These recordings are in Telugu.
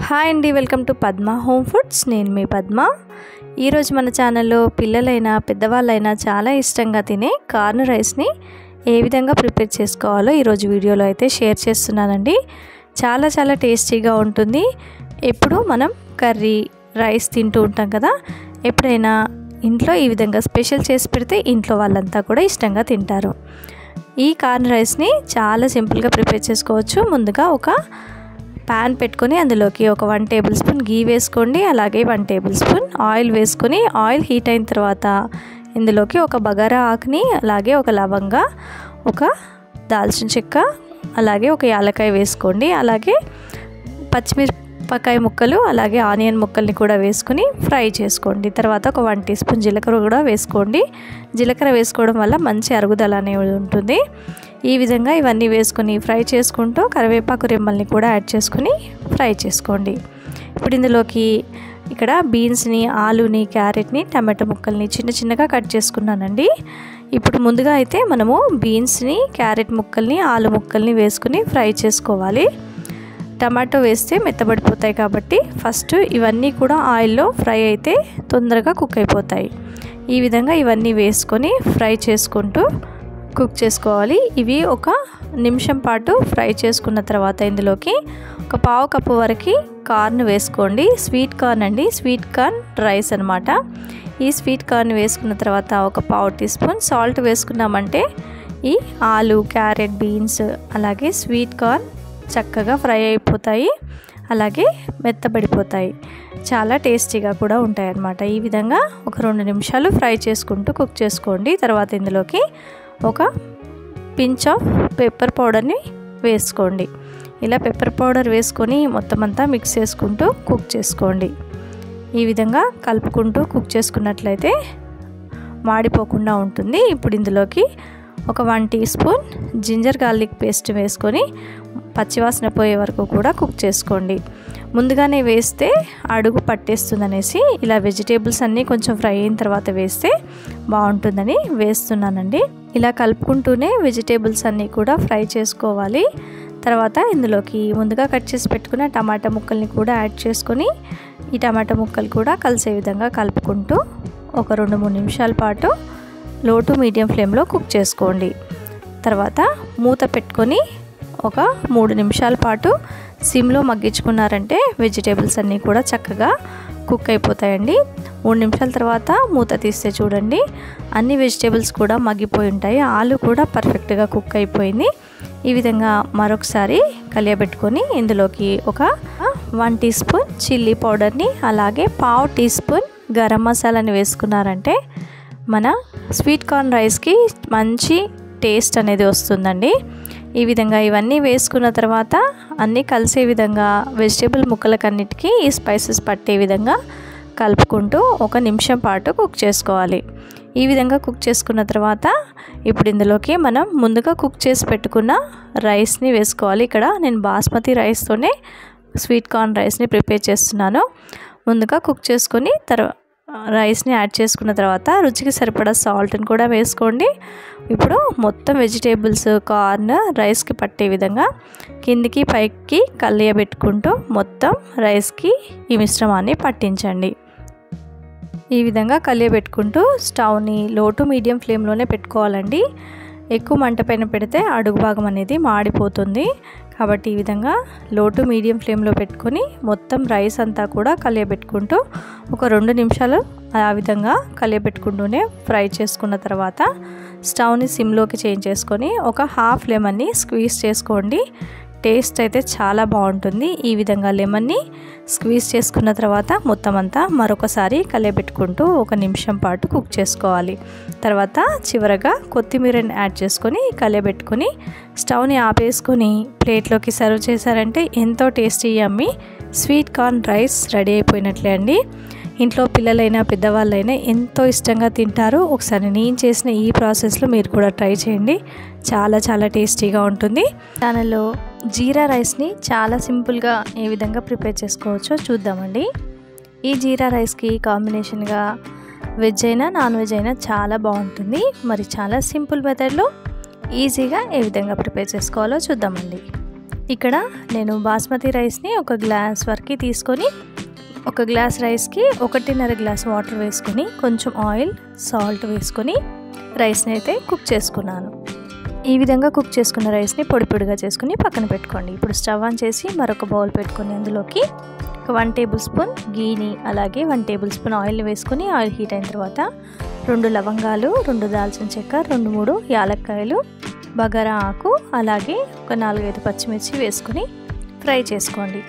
హాయ్ అండి, welcome to Padma home foods. నేను మీ పద్మ. ఈరోజు మన ఛానల్లో పిల్లలైనా పెద్దవాళ్ళైనా చాలా ఇష్టంగా తినే కార్న్ రైస్ని ఏ విధంగా ప్రిపేర్ చేసుకోవాలో ఈరోజు వీడియోలో అయితే షేర్ చేస్తున్నానండి. చాలా టేస్టీగా ఉంటుంది. ఎప్పుడు మనం కర్రీ రైస్ తింటూ ఉంటాం కదా, ఎప్పుడైనా ఇంట్లో ఈ విధంగా స్పెషల్ చేసి పెడితే ఇంట్లో వాళ్ళంతా కూడా ఇష్టంగా తింటారు. ఈ కార్న్ రైస్ని చాలా సింపుల్గా ప్రిపేర్ చేసుకోవచ్చు. ముందుగా ఒక ప్యాన్ పెట్టుకొని అందులోకి ఒక 1 టేబుల్ స్పూన్ గీ వేసుకోండి. అలాగే 1 టేబుల్ స్పూన్ ఆయిల్ వేసుకొని ఆయిల్ హీట్ అయిన తర్వాత ఇందులోకి ఒక బగారా ఆకుని, అలాగే ఒక లవంగా, ఒక దాల్చిన చెక్క, అలాగే ఒక యాలకాయ వేసుకోండి. అలాగే పచ్చిమిరపకాయ ముక్కలు, అలాగే ఆనియన్ ముక్కల్ని కూడా వేసుకొని ఫ్రై చేసుకోండి. తర్వాత ఒక 1 టీ స్పూన్ జీలకర్ర కూడా వేసుకోండి. జీలకర్ర వేసుకోవడం వల్ల మంచి అరుగుదల అనేది ఉంటుంది. ఈ విధంగా ఇవన్నీ వేసుకొని ఫ్రై చేసుకుంటూ కరివేపాకు రెమ్మల్ని కూడా యాడ్ చేసుకొని ఫ్రై చేసుకోండి. ఇప్పుడు ఇందులోకి ఇక్కడ బీన్స్ని, ఆలూని, క్యారెట్ని, టమాటో ముక్కల్ని చిన్నగా కట్ చేసుకున్నానండి. ఇప్పుడు ముందుగా అయితే మనము బీన్స్ని, క్యారెట్ ముక్కల్ని, ఆలు ముక్కల్ని వేసుకుని ఫ్రై చేసుకోవాలి. టమాటో వేస్తే మెత్తబడిపోతాయి కాబట్టి ఫస్ట్ ఇవన్నీ కూడా ఆయిల్లో ఫ్రై అయితే తొందరగా కుక్ అయిపోతాయి. ఈ విధంగా ఇవన్నీ వేసుకొని ఫ్రై చేసుకుంటూ కుక్ చేసుకోవాలి. ఇవి 1 నిమిషం పాటు ఫ్రై చేసుకున్న తర్వాత ఇందులోకి ఒక 1/2 కప్పు వరకు కార్న్ వేసుకోండి. స్వీట్ కార్న్ అండి, స్వీట్ కార్న్ రైస్ అనమాట. ఈ స్వీట్ కార్న్ వేసుకున్న తర్వాత ఒక 1/2 టీ స్పూన్ సాల్ట్ వేసుకున్నామంటే ఈ ఆలు, క్యారెట్, బీన్స్, అలాగే స్వీట్ కార్న్ చక్కగా ఫ్రై అయిపోతాయి, అలాగే మెత్తబడిపోతాయి. చాలా టేస్టీగా కూడా ఉంటాయి అన్నమాట. ఈ విధంగా ఒక 2 నిమిషాలు ఫ్రై చేసుకుంటూ కుక్ చేసుకోండి. తర్వాత ఇందులోకి ఒక పించ్ ఆఫ్ పెప్పర్ పౌడర్ని వేసుకోండి. ఇలా పెప్పర్ పౌడర్ వేసుకొని మొత్తం అంతా మిక్స్ చేసుకుంటూ కుక్ చేసుకోండి. ఈ విధంగా కలుపుకుంటూ కుక్ చేసుకున్నట్లయితే మాడిపోకుండా ఉంటుంది. ఇప్పుడు ఇందులోకి ఒక 1 teaspoon ginger garlic paste వేసుకొని పచ్చివాసన పోయే వరకు కూడా కుక్ చేసుకోండి. ముందుగానే వేస్తే అడుగు పట్టేస్తుందనేసి ఇలా వెజిటేబుల్స్ అన్నీ కొంచెం ఫ్రై అయిన తర్వాత వేస్తే బాగుంటుందని వేస్తున్నానండి. ఇలా కలుపుకుంటూనే వెజిటేబుల్స్ అన్నీ కూడా ఫ్రై చేసుకోవాలి. తర్వాత ఇందులోకి ముందుగా కట్ చేసి పెట్టుకున్న టమాటా ముక్కల్ని కూడా యాడ్ చేసుకొని ఈ టమాటా ముక్కలు కూడా కలిసే విధంగా కలుపుకుంటూ ఒక 2-3 నిమిషాల పాటు లో టు మీడియం ఫ్లేమ్లో కుక్ చేసుకోండి. తర్వాత మూత పెట్టుకొని ఒక 3 నిమిషాల పాటు సిమ్లో మగ్గించుకున్నారంటే వెజిటేబుల్స్ అన్నీ కూడా చక్కగా కుక్ అయిపోతాయండి. 3 నిమిషాల తర్వాత మూత తీస్తే చూడండి అన్ని వెజిటేబుల్స్ కూడా మగ్గిపోయి ఉంటాయి. ఆలు కూడా పర్ఫెక్ట్గా కుక్ అయిపోయింది. ఈ విధంగా మరొకసారి కలియబెట్టుకొని ఇందులోకి ఒక 1 టీ స్పూన్ చిల్లీ పౌడర్ని, అలాగే 1/2 టీ స్పూన్ గరం మసాలాని వేసుకున్నారంటే మన స్వీట్ కార్న్ రైస్కి మంచి టేస్ట్ అనేది వస్తుందండి. ఈ విధంగా ఇవన్నీ వేసుకున్న తర్వాత అన్నీ కలిసే విధంగా వెజిటేబుల్ ముక్కలకన్నిటికీ ఈ స్పైసెస్ పట్టే విధంగా కలుపుకుంటూ 1 నిమిషం పాటు కుక్ చేసుకోవాలి. ఈ విధంగా కుక్ చేసుకున్న తర్వాత ఇప్పుడు ఇందులోకి మనం ముందుగా కుక్ చేసి పెట్టుకున్న రైస్ని వేసుకోవాలి. ఇక్కడ నేను బాస్మతి రైస్తోనే స్వీట్ కార్న్ రైస్ని ప్రిపేర్ చేస్తున్నాను. ముందుగా కుక్ చేసుకొని రైస్ని యాడ్ చేసుకున్న తర్వాత రుచికి సరిపడా సాల్ట్ని కూడా వేసుకోండి. ఇప్పుడు మొత్తం వెజిటేబుల్స్, కార్న్ రైస్కి పట్టే విధంగా కిందికి పైకి కలియబెట్టుకుంటూ మొత్తం రైస్కి ఈ మిశ్రమాన్ని పట్టించండి. ఈ విధంగా కలియబెట్టుకుంటూ స్టవ్ని లో టు మీడియం ఫ్లేమ్లోనే పెట్టుకోవాలండి. ఎక్కువ మంట పైన పెడితే అడుగు భాగం అనేది మాడిపోతుంది. కాబట్టి ఈ విధంగా లో టు మీడియం ఫ్లేమ్లో పెట్టుకొని మొత్తం రైస్ అంతా కూడా కలియబెట్టుకుంటూ ఒక 2 నిమిషాలు ఆ విధంగా కలియబెట్టుకుంటూనే ఫ్రై చేసుకున్న తర్వాత స్టవ్ని సిమ్లోకి చేంజ్ చేసుకొని ఒక హాఫ్ లెమన్ని స్క్వీజ్ చేసుకోండి. టేస్ట్ అయితే చాలా బాగుంటుంది. ఈ విధంగా లెమన్ని స్క్వీజ్ చేసుకున్న తర్వాత మొత్తం అంతా మరొకసారి కలియబెట్టుకుంటూ 1 నిమిషం పాటు కుక్ చేసుకోవాలి. తర్వాత చివరగా కొత్తిమీరని యాడ్ చేసుకొని కలియబెట్టుకొని స్టవ్ని ఆపేసుకొని ప్లేట్లోకి సర్వ్ చేశారంటే ఎంతో tasty yummy sweet corn rice ready అయిపోయినట్లే అండి. ఇంట్లో పిల్లలైనా పెద్దవాళ్ళైనా ఎంతో ఇష్టంగా తింటారు. ఒకసారి నేను చేసిన ఈ ప్రాసెస్లో మీరు కూడా ట్రై చేయండి. చాలా టేస్టీగా ఉంటుంది. ఛానల్లో జీరా రైస్ని చాలా సింపుల్గా ఏ విధంగా ప్రిపేర్ చేసుకోవచ్చో చూద్దామండి. ఈ జీరా రైస్కి కాంబినేషన్గా వెజ్ అయినా నాన్ వెజ్ అయినా చాలా బాగుంటుంది. మరి చాలా సింపుల్ మెథడ్లో ఈజీగా ఏ విధంగా ప్రిపేర్ చేసుకోవాలో చూద్దామండి. ఇక్కడ నేను బాస్మతి రైస్ని ఒక గ్లాస్ వరకు తీసుకొని ఒక గ్లాస్ రైస్కి 1.5 గ్లాస్ వాటర్ వేసుకొని కొంచెం ఆయిల్ సాల్ట్ వేసుకొని రైస్ని అయితే కుక్ చేసుకున్నాను. ఈ విధంగా కుక్ చేసుకున్న రైస్ని పొడి పొడిగా చేసుకుని పక్కన పెట్టుకోండి. ఇప్పుడు స్టవ్ ఆన్ చేసి మరొక బౌల్ పెట్టుకొని అందులోకి 1 టేబుల్ స్పూన్ గీని అలాగే 1 టేబుల్ స్పూన్ ఆయిల్ని వేసుకొని ఆయిల్ హీట్ అయిన తర్వాత 2 లవంగాలు, 2 దాల్చిన చెక్క, 2-3 యాలక్కాయలు, బగారా ఆకు అలాగే ఒక 4-5 పచ్చిమిర్చి వేసుకొని ఫ్రై చేసుకోండి.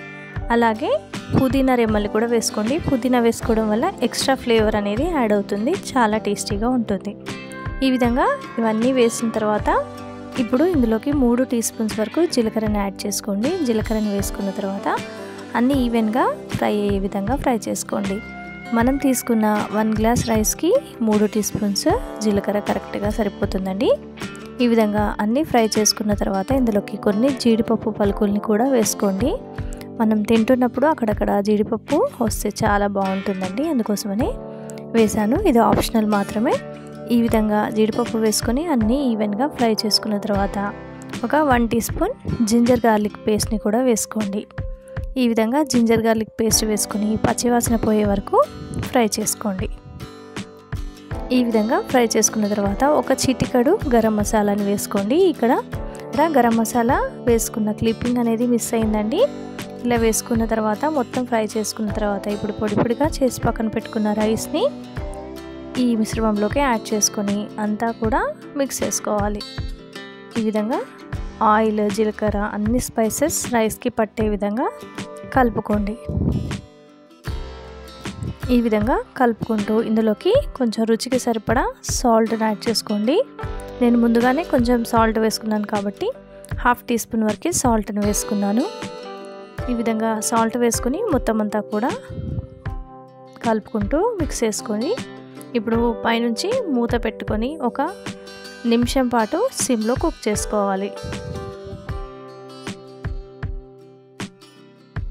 అలాగే పుదీనా రెమ్మలు కూడా వేసుకోండి. పుదీనా వేసుకోవడం వల్ల ఎక్స్ట్రా ఫ్లేవర్ అనేది యాడ్ అవుతుంది, చాలా టేస్టీగా ఉంటుంది. ఈ విధంగా ఇవన్నీ వేసిన తర్వాత ఇప్పుడు ఇందులోకి 3 టీ స్పూన్స్ వరకు జీలకర్రని యాడ్ చేసుకోండి. జీలకర్రని వేసుకున్న తర్వాత అన్నీ ఈవెన్గా ఫ్రై అయ్యే విధంగా ఫ్రై చేసుకోండి. మనం తీసుకున్న 1 గ్లాస్ రైస్కి 3 టీ స్పూన్స్ జీలకర్ర కరెక్ట్గా సరిపోతుందండి. ఈ విధంగా అన్నీ ఫ్రై చేసుకున్న తర్వాత ఇందులోకి కొన్ని జీడిపప్పు పలుకుల్ని కూడా వేసుకోండి. మనం తింటున్నప్పుడు అక్కడక్కడ జీడిపప్పు వస్తే చాలా బాగుంటుందండి, అందుకోసమని వేసాను. ఇది ఆప్షనల్ మాత్రమే. ఈ విధంగా జీడిపప్పు వేసుకొని అన్నీ ఈవెన్గా ఫ్రై చేసుకున్న తర్వాత ఒక 1 టీ స్పూన్ జింజర్ గార్లిక్ పేస్ట్ని కూడా వేసుకోండి. ఈ విధంగా జింజర్ గార్లిక్ పేస్ట్ వేసుకొని పచ్చివాసన పోయే వరకు ఫ్రై చేసుకోండి. ఈ విధంగా ఫ్రై చేసుకున్న తర్వాత ఒక చిటికెడు గరం మసాలాని వేసుకోండి. ఇక్కడ గరం మసాలా వేసుకున్న క్లిప్పింగ్ అనేది మిస్ అయిందండి. ఇలా వేసుకున్న తర్వాత మొత్తం ఫ్రై చేసుకున్న తర్వాత ఇప్పుడు పొడి పొడిగా చేసి పక్కన పెట్టుకున్న రైస్ని ఈ మిశ్రమంలోకి యాడ్ చేసుకొని అంతా కూడా మిక్స్ చేసుకోవాలి. ఈ విధంగా ఆయిల్, జీలకర్ర అన్ని స్పైసెస్ రైస్కి పట్టే విధంగా కలుపుకోండి. ఈ విధంగా కలుపుకుంటూ ఇందులోకి కొంచెం రుచికి సరిపడా సాల్ట్ని యాడ్ చేసుకోండి. నేను ముందుగానే కొంచెం సాల్ట్ వేసుకున్నాను కాబట్టి 1/2 టీ స్పూన్ వరకు సాల్ట్ని వేసుకున్నాను. ఈ విధంగా సాల్ట్ వేసుకొని మొత్తం అంతా కూడా కలుపుకుంటూ మిక్స్ చేసుకొని ఇప్పుడు పైనుంచి మూత పెట్టుకొని 1 నిమిషం పాటు సిమ్లో కుక్ చేసుకోవాలి.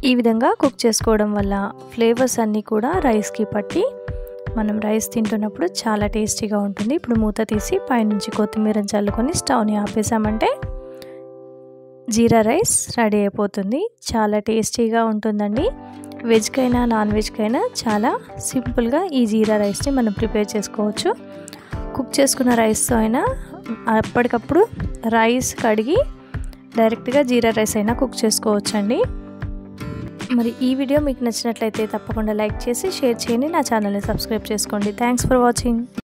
ఈ విధంగా కుక్ చేసుకోవడం వల్ల ఫ్లేవర్స్ అన్నీ కూడా రైస్కి పట్టి మనం రైస్ తింటున్నప్పుడు చాలా టేస్టీగా ఉంటుంది. ఇప్పుడు మూత తీసి పైనుంచి కొత్తిమీరని చల్లుకొని స్టవ్ని ఆపేసామంటే జీరా రైస్ రెడీ అయిపోతుంది. చాలా టేస్టీగా ఉంటుందండి. వెజ్కైనా నాన్ వెజ్కైనా చాలా సింపుల్గా ఈ జీరా రైస్ని మనం ప్రిపేర్ చేసుకోవచ్చు. కుక్ చేసుకున్న రైస్తో అయినా అప్పటికప్పుడు రైస్ కడిగి డైరెక్ట్గా జీరా రైస్ అయినా కుక్ చేసుకోవచ్చండి. మరి ఈ వీడియో మీకు నచ్చినట్లయితే తప్పకుండా లైక్ చేసి షేర్ చేయండి. నా ఛానల్ని సబ్స్క్రైబ్ చేసుకోండి. Thanks for watching.